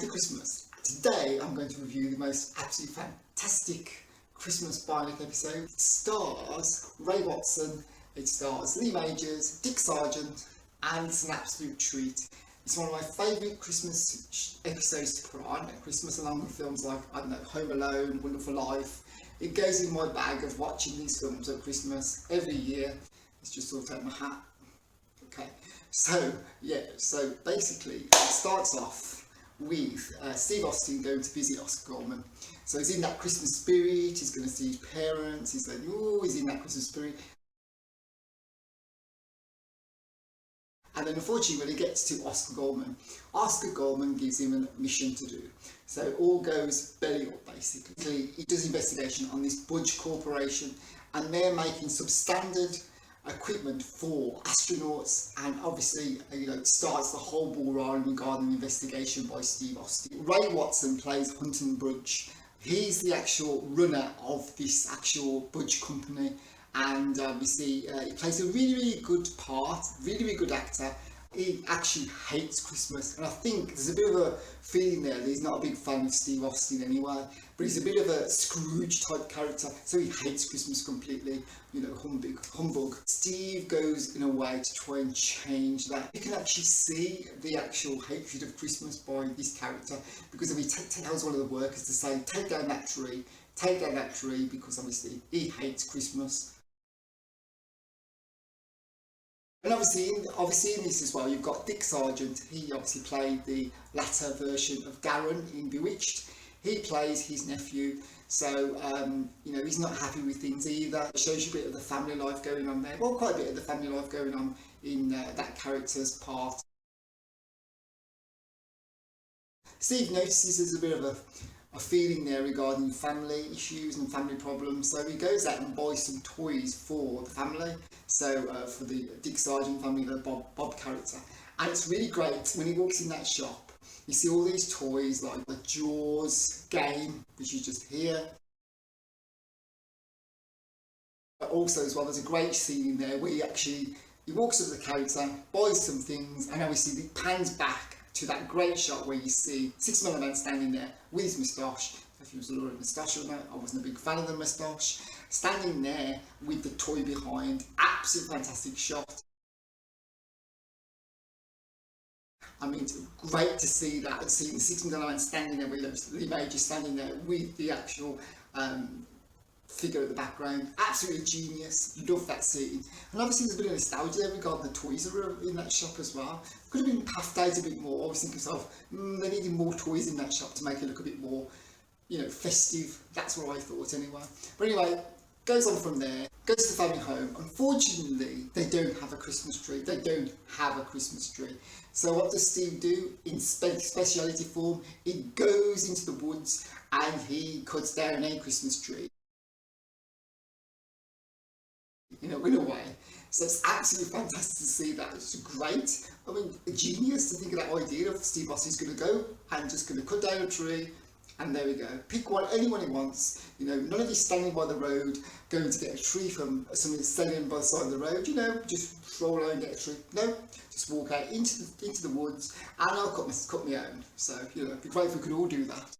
Happy Christmas. Today I'm going to review the most absolutely fantastic Christmas Bionic episode. It stars Ray Watson, it stars Lee Majors, Dick Sargent, and it's an absolute treat. It's one of my favourite Christmas episodes to put on at Christmas, along with films like, I don't know, Home Alone, Wonderful Life. It goes in my bag of watching these films at Christmas every year. Let's just sort out my hat. Okay, so basically it starts off with Steve Austin going to visit Oscar Goldman. So he's in that Christmas spirit, he's going to see his parents, he's like, oh, he's in that Christmas spirit. And then unfortunately when he gets to Oscar Goldman gives him a mission to do. So it all goes belly up basically. He does investigation on this Budge corporation and they're making substandard equipment for astronauts, and obviously it starts the whole ball rolling regarding the investigation by Steve Austin. Ray Watson plays Hunton Budge. He's the actual runner of this actual Budge company, and obviously he plays a really good part, really good actor. He actually hates Christmas, and I think there's a bit of a feeling there that he's not a big fan of Steve Austin anyway, but he's a bit of a Scrooge type character, so he hates Christmas completely, humbug. Steve goes in a way to try and change that. You can actually see the actual hatred of Christmas by this character, because if he tells one of the workers to say, take down that tree, because obviously he hates Christmas. And obviously in this as well, you've got Dick Sargent. He obviously played the latter version of Darren in Bewitched. He plays his nephew, so he's not happy with things either. It shows you a bit of the family life going on there. Well, quite a bit of the family life going on in that character's part. Steve notices there's a bit of a feeling there regarding family issues and family problems, so he goes out and buys some toys for the family, so for the Dick Sargent family, the Bob character. And it's really great when he walks in that shop, you see all these toys like the Jaws game, which is just here. But also as well, there's a great scene in there where he walks up to the counter, buys some things, and obviously it pans back to that great shot where you see 6 mm standing there with his moustache. If he was a lot of moustache or not, I wasn't a big fan of the moustache. Standing there with the toy behind, absolutely fantastic shot. I mean, it's great to see that, and seeing the 6 mm standing there with Lee Majors standing there with the actual figure at the background. Absolutely genius, love that scene. And obviously there's a bit of nostalgia there regarding the toys that were in that shop as well. Could have been puffed out a bit more. I was thinking to myself, they needed more toys in that shop to make it look a bit more, festive. That's what I thought anyway. But anyway, goes on from there, goes to the family home. Unfortunately, they don't have a Christmas tree. So what does Steve do? In speciality form, he goes into the woods and he cuts down a Christmas tree. In a way. So it's absolutely fantastic to see that. It's great. I mean, a genius to think of that idea of Steve Austin's going to go and just going to cut down a tree, and there we go. Pick one, anyone he wants. None of this standing by the road, going to get a tree from somebody standing by the side of the road. Just stroll out and get a tree. No, just walk out into the woods, and I'll cut my own. So it'd be great if we could all do that.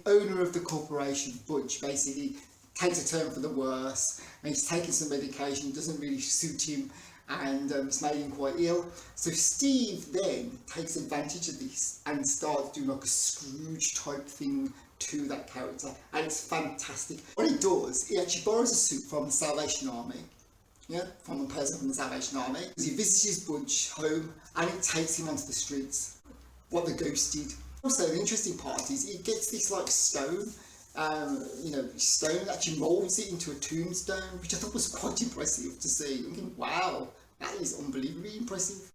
Owner of the corporation, Budge, basically takes a turn for the worse, and he's taking some medication, doesn't really suit him, and it's made him quite ill. So Steve then takes advantage of this and starts doing like a Scrooge type thing to that character, and it's fantastic. What he does, he actually borrows a suit from the Salvation Army, from a person from the Salvation Army. He visits his Budge home and it takes him onto the streets, what the ghost did. Also, the interesting part is he gets this like stone, stone actually molds it into a tombstone, which I thought was quite impressive to see. I'm thinking, wow, that is unbelievably impressive.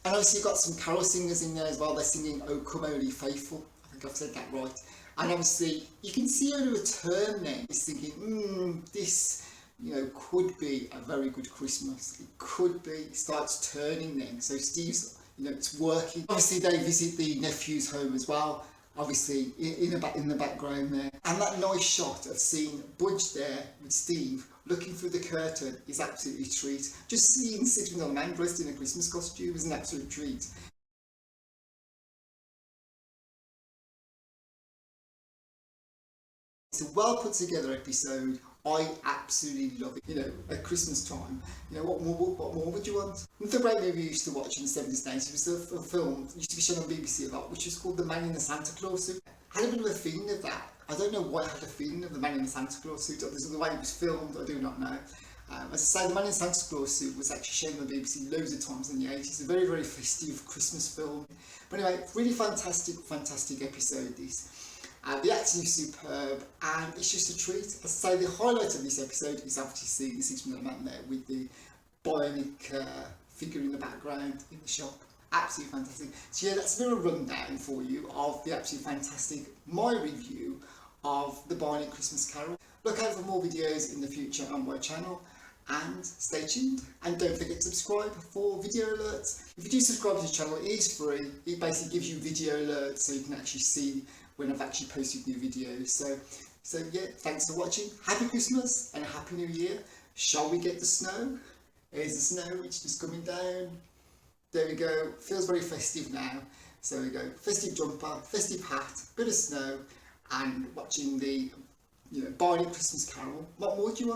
And obviously you've got some carol singers in there as well. They're singing "O Come Only Faithful." I think I've said that right. And obviously you can see over a turn there, he's thinking, this could be a very good Christmas. It could be. It starts turning then. So Steve's, it's working. Obviously they visit the nephew's home as well. Obviously in the background there. And that nice shot of seeing Budge there with Steve looking through the curtain is absolutely a treat. Just seeing sitting on a man dressed in a Christmas costume is an absolute treat. It's a well put together episode. I absolutely love it. You know, at Christmas time, you know, what more would you want? Another great movie I used to watch in the 70s and 80s was a film that used to be shown on BBC a lot, which was called The Man in the Santa Claus Suit. I had a bit of a feeling of that. I don't know why I had a feeling of The Man in the Santa Claus Suit. There's the way it was filmed, I do not know. As I say, The Man in the Santa Claus Suit was actually shown on BBC loads of times in the 80s. A very, very festive Christmas film. But anyway, really fantastic episode this. The acting is superb and it's just a treat. As I say, the highlight of this episode is obviously seeing the 6 million man there with the Bionic figure in the background in the shop. Absolutely fantastic. So yeah, that's a bit of a rundown for you of the absolutely fantastic, my review of the Bionic Christmas Carol. Look out for more videos in the future on my channel and stay tuned. And don't forget to subscribe for video alerts. If you do subscribe to the channel, it is free. It basically gives you video alerts so you can actually see when I've actually posted new videos. So yeah, thanks for watching. Happy Christmas and a Happy New Year. Shall we get the snow? Here's the snow, it's just coming down. There we go, feels very festive now. So we go, festive jumper, festive hat, bit of snow, and watching the Bionic Christmas Carol. What more do you want?